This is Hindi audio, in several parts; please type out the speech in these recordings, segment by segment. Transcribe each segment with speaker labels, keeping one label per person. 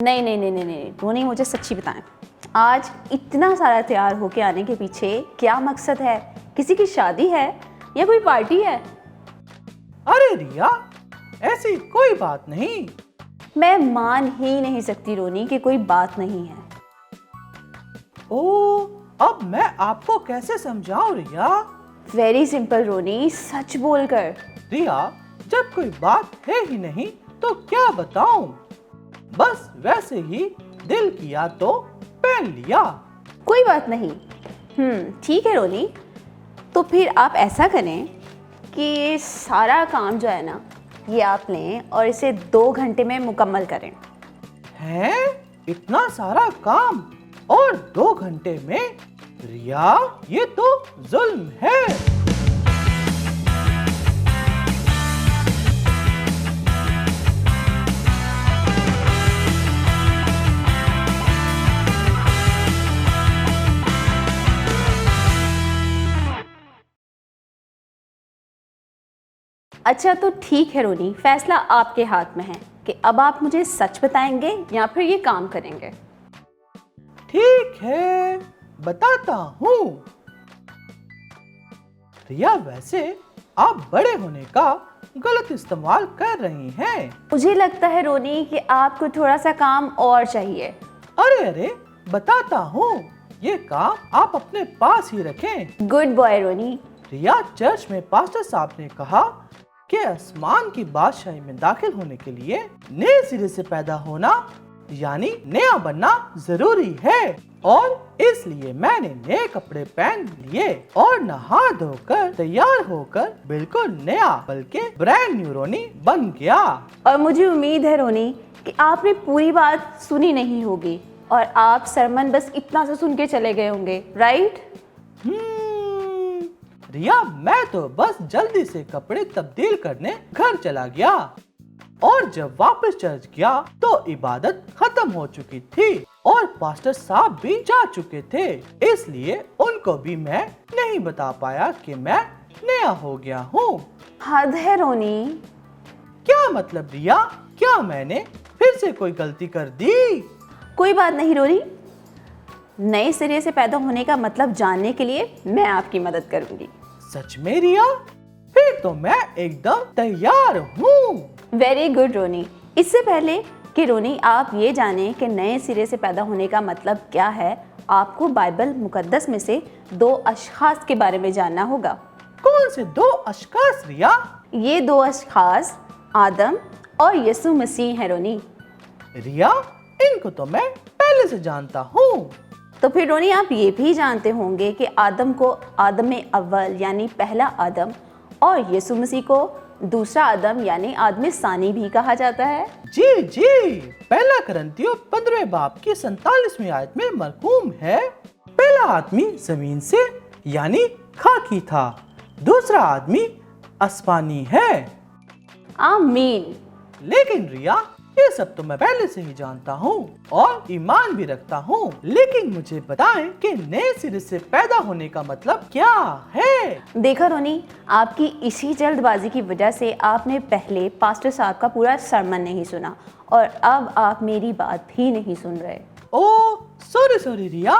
Speaker 1: नहीं नहीं नहीं नहीं नहीं रोनी, मुझे सच्ची बताएं, आज इतना सारा तैयार होके आने के पीछे क्या मकसद है? किसी की शादी है या कोई पार्टी है?
Speaker 2: अरे रिया, ऐसी कोई बात नहीं।
Speaker 1: मैं मान ही नहीं सकती रोनी कि कोई बात नहीं है।
Speaker 2: ओ, अब मैं आपको कैसे समझाऊं रिया?
Speaker 1: वेरी सिंपल रोनी, सच बोलकर।
Speaker 2: रिया, जब कोई बात है ही नहीं तो क्या बताऊं? बस वैसे ही दिल किया तो पहन लिया।
Speaker 1: कोई बात नहीं। ठीक है रोनी, तो फिर आप ऐसा करें कि सारा काम जो है ना, ये आप लें और इसे 2 घंटे में मुकम्मल करें।
Speaker 2: हैं? इतना सारा काम और 2 घंटे में? रिया, ये तो जुल्म है।
Speaker 1: अच्छा तो ठीक है रोनी, फैसला आपके हाथ में है कि अब आप मुझे सच बताएंगे या फिर ये काम करेंगे।
Speaker 2: ठीक है, बताता हूँ। रिया, वैसे आप बड़े होने का गलत इस्तेमाल कर रही हैं।
Speaker 1: मुझे लगता है रोनी कि आपको थोड़ा सा काम और चाहिए।
Speaker 2: अरे अरे, बताता हूँ। ये काम आप अपने पास ही रखें।
Speaker 1: गुड बॉय रोनी।
Speaker 2: रिया, चर्च में पास्टर साहब ने कहा कि आसमान की बादशाही में दाखिल होने के लिए नए सिरे से पैदा होना यानी नया बनना जरूरी है, और इसलिए मैंने नए कपड़े पहन लिए और नहा धोकर तैयार होकर बिल्कुल नया बल्कि ब्रांड न्यू रोनी बन गया।
Speaker 1: और मुझे उम्मीद है रोनी कि आपने पूरी बात सुनी नहीं होगी और आप सरमन बस इतना सा सुन के चले गए होंगे, राइट?
Speaker 2: रिया, मैं तो बस जल्दी से कपड़े तब्दील करने घर चला गया और जब वापस चर्च गया तो इबादत खत्म हो चुकी थी और पास्टर साहब भी जा चुके थे, इसलिए उनको भी मैं नहीं बता पाया कि मैं नया हो गया हूँ।
Speaker 1: हद है रोनी।
Speaker 2: क्या मतलब रिया? क्या मैंने फिर से कोई गलती कर दी?
Speaker 1: कोई बात नहीं रोनी, नए सिरे से पैदा होने का मतलब जानने के लिए मैं आपकी मदद करूंगी।
Speaker 2: सच में रिया? फिर तो मैं एकदम तैयार हूँ।
Speaker 1: वेरी गुड रोनी। इससे पहले कि रोनी आप ये जाने कि नए सिरे से पैदा होने का मतलब क्या है, आपको बाइबल मुकद्दस में से 2 अशखास के बारे में जानना होगा।
Speaker 2: कौन से 2 अशखास रिया?
Speaker 1: ये 2 अशखास आदम और यीशु मसीह हैं रोनी।
Speaker 2: रिया, इनको तो मैं पहले से जानता हूँ।
Speaker 1: तो फिर रोनी आप ये भी जानते होंगे कि आदम को आदम अव्वल यानी पहला आदम और यीशु मसीह को दूसरा आदम यानी आदम सानी भी कहा जाता है।
Speaker 2: जी जी, पहला करंथियों 15 बाब की 47वीं आयत में मरकूम है, पहला आदमी जमीन से यानी खाकी था, दूसरा आदमी आसमानी है।
Speaker 1: आमीन।
Speaker 2: लेकिन रिया, ये सब तो मैं पहले से ही जानता हूँ और ईमान भी रखता हूँ, लेकिन मुझे बताएं कि नए सिरे से पैदा होने का मतलब क्या है?
Speaker 1: देखा रोनी, आपकी इसी जल्दबाजी की वजह से आपने पहले पास्टर साहब का पूरा सरमन नहीं सुना और अब आप मेरी बात भी नहीं सुन रहे।
Speaker 2: ओ सॉरी रिया,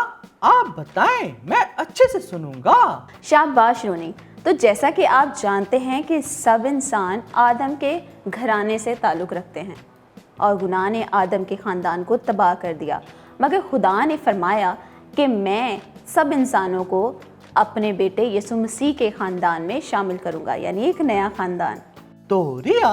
Speaker 2: आप बताएं, मैं अच्छे से सुनूंगा।
Speaker 1: शाबाश रोनी। तो जैसा कि आप जानते हैं कि सब इंसान आदम के घराने से ताल्लुक़ रखते हैं और गुनाह ने आदम के ख़ानदान को तबाह कर दिया, मगर खुदा ने फरमाया कि मैं सब इंसानों को अपने बेटे यीशु मसीह के ख़ानदान में शामिल करूंगा, यानी एक नया ख़ानदान।
Speaker 2: तो रिया,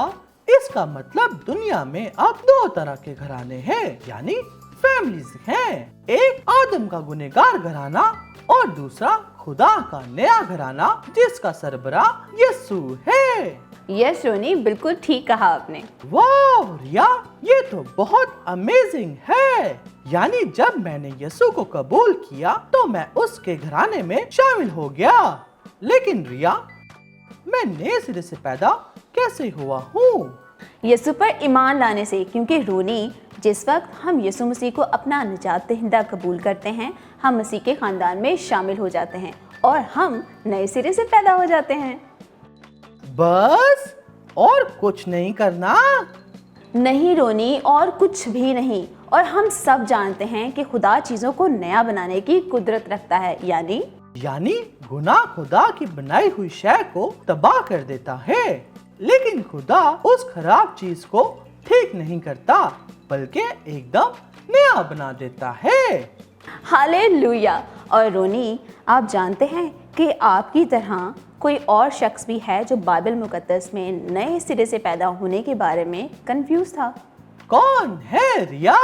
Speaker 2: इसका मतलब दुनिया में अब 2 तरह के घराने हैं, यानी फैमिलीज हैं। एक आदम का गुनहगार घराना और दूसरा खुदा का नया घराना जिसका सरबराह यीशु है।
Speaker 1: यस रोनी, बिल्कुल ठीक कहा आपने।
Speaker 2: वाह रिया, ये तो बहुत अमेजिंग है। यानी जब मैंने यीशु को कबूल किया तो मैं उसके घराने में शामिल हो गया। लेकिन रिया, मैं नए सिरे से पैदा कैसे हुआ हूँ?
Speaker 1: यीशु पर ईमान लाने से, क्योंकि रोनी जिस वक्त हम यीशु मसीह को अपना निजात दहिंदा कबूल करते हैं, हम मसीह के ख़ानदान में शामिल हो जाते हैं और हम नए सिरे से पैदा हो जाते हैं।
Speaker 2: बस और कुछ नहीं करना?
Speaker 1: नहीं रोनी, और कुछ भी नहीं। और हम सब जानते हैं कि खुदा चीज़ों को नया बनाने की कुदरत रखता है,
Speaker 2: यानी गुनाह खुदा की बनाई हुई शय को तबाह कर देता है, लेकिन खुदा उस खराब चीज को ठीक नहीं करता बल्कि एकदम नया बना देता है।
Speaker 1: हालेलुया। और रोनी, आप जानते हैं कि आपकी तरह कोई और शख्स भी है जो बाइबल मुकद्दस में नए सिरे से पैदा होने के बारे में कंफ्यूज था।
Speaker 2: कौन है रिया?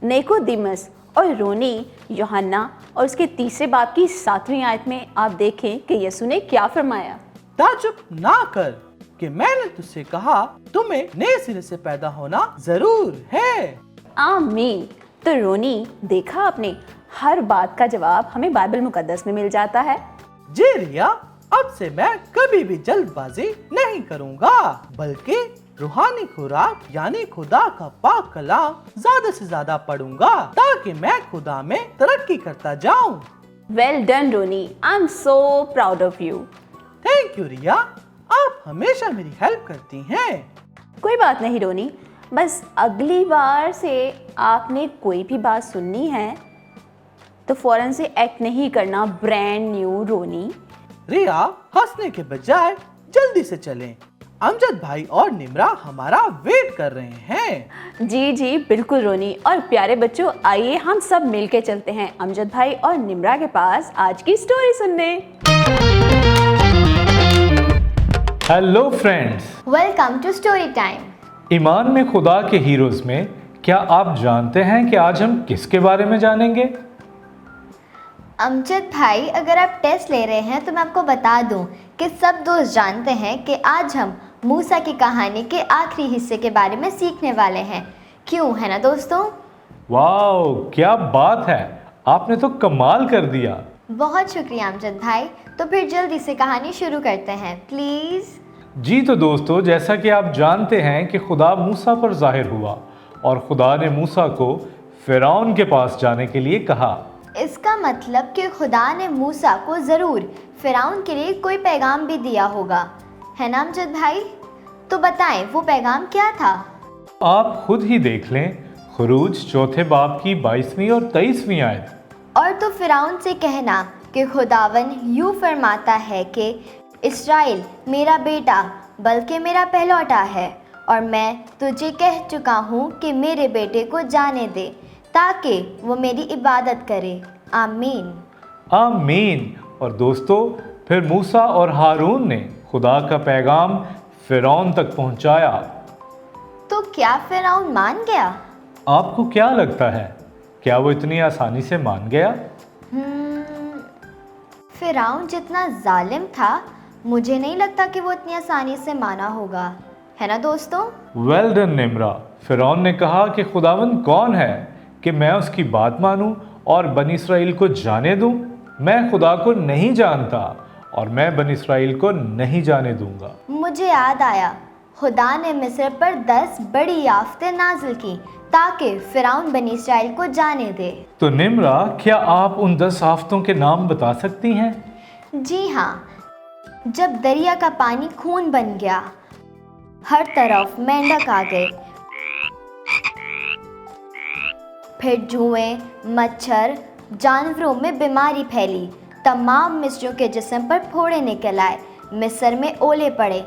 Speaker 1: निकोदेमस। और रोनी, यूहन्ना और उसके तीसरे बाब की 7वीं आयत में आप देखें कि यीशु ने क्या फरमाया।
Speaker 2: ताजुब ना कर कि मैंने तुझसे कहा तुम्हें नए सिरे से पैदा होना जरूर है।
Speaker 1: आमीन। तो रोनी, देखा आपने, हर बात का जवाब हमें बाइबल मुकद्दस में मिल जाता है।
Speaker 2: जी रिया, अब से मैं कभी भी जल्दबाजी नहीं करूँगा बल्कि रूहानी खुराक यानी खुदा का पाक कलाम ज्यादा से ज्यादा पढ़ूंगा ताकि मैं खुदा में तरक्की करता जाऊं।
Speaker 1: Well done Roni, I am so proud of you.
Speaker 2: Thank you Riya, आप हमेशा मेरी हेल्प करती हैं।
Speaker 1: कोई बात नहीं रोनी, बस अगली बार से आपने कोई भी बात सुननी है तो फौरन से एक्ट नहीं करना ब्रांड न्यू रोनी।
Speaker 2: रिया, हंसने के बजाय जल्दी से चलें। अमजद भाई और निम्रा हमारा वेट कर रहे हैं।
Speaker 1: जी जी बिल्कुल रोनी। और प्यारे बच्चों, आइए हम सब मिलके चलते हैं अमजद भाई और निम्रा के पास आज की स्टोरी सुनने।
Speaker 3: Hello friends,
Speaker 4: welcome to story time.
Speaker 3: ईमान में खुदा के हीरोज में क्या आप जानते हैं कि आज हम किसके बारे में जानेंगे?
Speaker 4: अमजद भाई, अगर आप टेस्ट ले रहे हैं तो मैं आपको बता दूं कि सब दोस्त जानते हैं कि आज हम मूसा की कहानी के आखिरी हिस्से के बारे में सीखने वाले हैं। क्यों, है ना दोस्तों?
Speaker 3: वाओ, क्या बात है, आपने तो कमाल कर दिया।
Speaker 4: बहुत शुक्रिया अमजद भाई। तो फिर जल्दी से कहानी शुरू करते हैं प्लीज़।
Speaker 3: जी तो दोस्तों, जैसा कि आप जानते हैं कि खुदा मूसा पर जाहिर हुआ और खुदा ने मूसा को फिरौन के पास जाने के लिए कहा।
Speaker 4: इसका मतलब कि खुदा ने मूसा को ज़रूर फिरौन के लिए कोई पैगाम भी दिया होगा, है ना अमजद भाई? तो बताएं वो पैगाम क्या था?
Speaker 3: आप खुद ही देख लें, खुरूज चौथे बाब की 22वीं और 23वीं आयत।
Speaker 4: और तो फिरौन से कहना कि खुदावन यूँ फरमाता है कि इस्राएल मेरा बेटा बल्कि मेरा पहलौठा है, और मैं तुझे कह चुका हूँ कि मेरे बेटे को जाने दे ताकि वो मेरी इबादत करे। आमीन।
Speaker 3: आमीन। और दोस्तों, फिर मूसा और हारून ने खुदा का पैगाम फिरौन तक पहुंचाया।
Speaker 4: तो क्या फिरौन मान गया?
Speaker 3: आपको क्या लगता है, क्या वो इतनी आसानी से मान गया?
Speaker 4: फिरौन जितना जालिम था, मुझे नहीं लगता कि वो इतनी आसानी से माना होगा, है ना दोस्तों?
Speaker 3: Well done Nimra. फिरौन ने कहा कि खुदावंद कौन है कि मैं उसकी बात मानूं और बनी इसराइल को जाने दूं? मैं खुदा को नहीं जानता और मैं बनी इसराइल को नहीं जाने दूंगा।
Speaker 4: मुझे याद आया, खुदा ने मिस्र पर 10 बड़ी आफतें नाजिल की ताकि फिरौन बनी इसराइल को जाने दे।
Speaker 3: तो निम्रा, क्या आप उन 10 आफतों के नाम बता सकती हैं?
Speaker 4: जी हाँ। जब दरिया का पानी खून बन गया, हर तरफ मेंढक आ गए, फिर जुएं, मच्छर, जानवरों में बीमारी फैली, तमाम मिस्रियों के जिस्म पर फोड़े निकल आए, मिस्र में ओले पड़े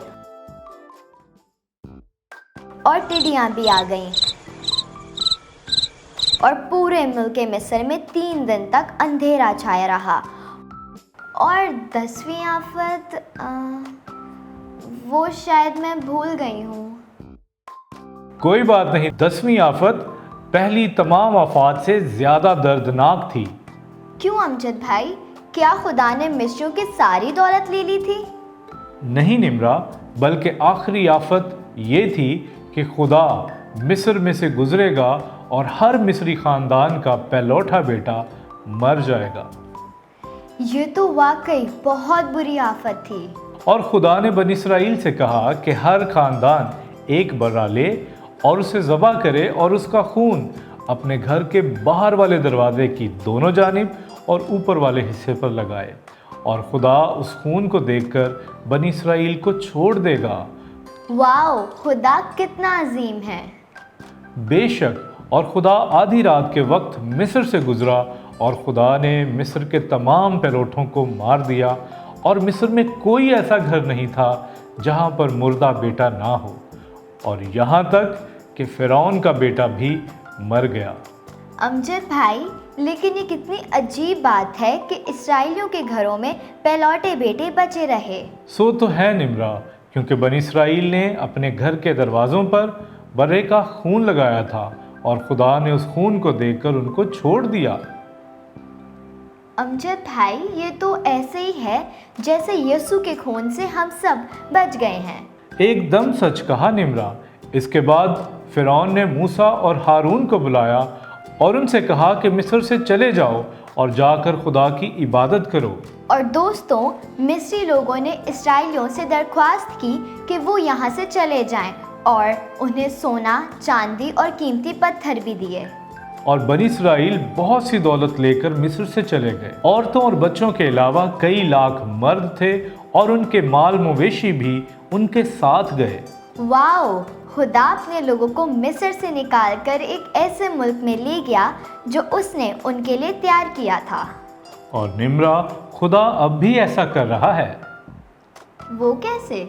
Speaker 4: और टिड्डियां भी आ गईं, और पूरे मुल्क मिस्र में 3 दिन तक अंधेरा छाया रहा। और 10वीं आफत, वो शायद मैं भूल गई हूँ।
Speaker 3: कोई बात नहीं, 10वीं आफत पहली तमाम आफात से ज्यादा दर्दनाक थी।
Speaker 4: क्यों अमजद भाई, क्या खुदा ने मिस्रियों की सारी दौलत ले ली थी?
Speaker 3: नहीं निम्रा, बल्कि आखिरी आफत ये थी कि खुदा मिस्र में से गुजरेगा और हर मिस्री खानदान का पहलौठा बेटा मर जाएगा।
Speaker 4: ये तो वाकई बहुत बुरी आफत थी।
Speaker 3: और खुदा ने बनी इसराइल से कहा कि हर खानदान एक बर्रा ले और उसे ज़बह करे और उसका खून अपने घर के बाहर वाले दरवाजे की दोनों जानिब और ऊपर वाले हिस्से पर लगाए, और खुदा उस खून को देखकर बनी इसराइल को छोड़ देगा।
Speaker 4: वाओ, खुदा कितना अजीम है।
Speaker 3: बेशक, और खुदा आधी रात के वक्त मिस्र से गुजरा और खुदा ने मिस्र के तमाम पैरोठों को मार दिया और मिस्र में कोई ऐसा घर नहीं था जहाँ पर मुर्दा बेटा ना हो, और यहाँ तक कि फ़िरौन का बेटा भी मर गया।
Speaker 4: अमजद भाई, लेकिन ये कितनी अजीब बात है कि इस्राएलियों के घरों में पहलौठे बेटे बचे रहे।
Speaker 3: सो तो है निम्रा, क्योंकि बनी इसराइल ने अपने घर के दरवाज़ों पर बर्रे का खून लगाया था और खुदा ने उस खून को देखकर उनको छोड़ दिया।
Speaker 4: अमजद भाई, ये तो ऐसे ही है जैसे यीशु के खून से हम सब बच गए हैं।
Speaker 3: एकदम सच कहा निम्रा। इसके बाद फ़िरौन ने मूसा और हारून को बुलाया और उनसे कहा कि मिस्र से चले जाओ और जाकर खुदा की इबादत करो।
Speaker 4: और दोस्तों, मिस्री लोगों ने इस्राएलियों से दरख्वास्त की कि वो यहाँ से चले जाएं और उन्हें सोना, चांदी और कीमती पत्थर भी दिए।
Speaker 3: और बनी इसराइल बहुत सी दौलत लेकर मिस्र से चले गए। औरतों और बच्चों के अलावा कई लाख मर्द थे और उनके माल मवेशी भी उनके साथ गए।
Speaker 4: वाओ! खुदा अपने लोगों को मिस्र से निकालकर एक ऐसे मुल्क में ले गया जो उसने उनके लिए तैयार किया था।
Speaker 3: और निम्रा, खुदा अब भी ऐसा कर रहा है।
Speaker 4: वो कैसे?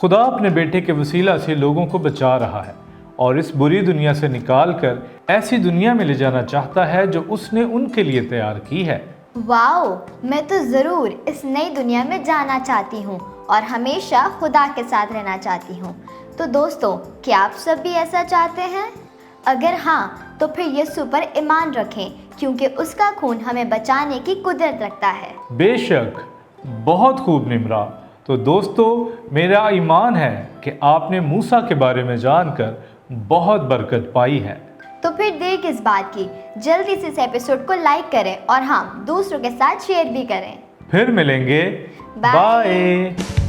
Speaker 3: खुदा अपने बेटे के वसीला से लोगों को बचा रहा है और इस बुरी दुनिया से निकाल कर ऐसी दुनिया में ले जाना चाहता है जो उसने उनके लिए तैयार की है।
Speaker 4: वाओ! मैं तो ज़रूर इस नई दुनिया में जाना चाहती हूँ और हमेशा खुदा के साथ रहना चाहती हूँ। तो दोस्तों, क्या आप सब भी ऐसा चाहते हैं? अगर हाँ, तो फिर यीशु पर ईमान रखें, क्योंकि उसका खून हमें बचाने की कुदरत रखता है।
Speaker 3: बेशक, बहुत खूब निम्रा। तो दोस्तों, मेरा ईमान है कि आपने मूसा के बारे में जानकर बहुत बरकत पाई है।
Speaker 4: तो फिर देर किस बात की, जल्दी से इस एपिसोड को लाइक करें और हाँ, दूसरों के साथ शेयर भी करें।
Speaker 3: फिर मिलेंगे।
Speaker 4: बाय।
Speaker 3: बाय।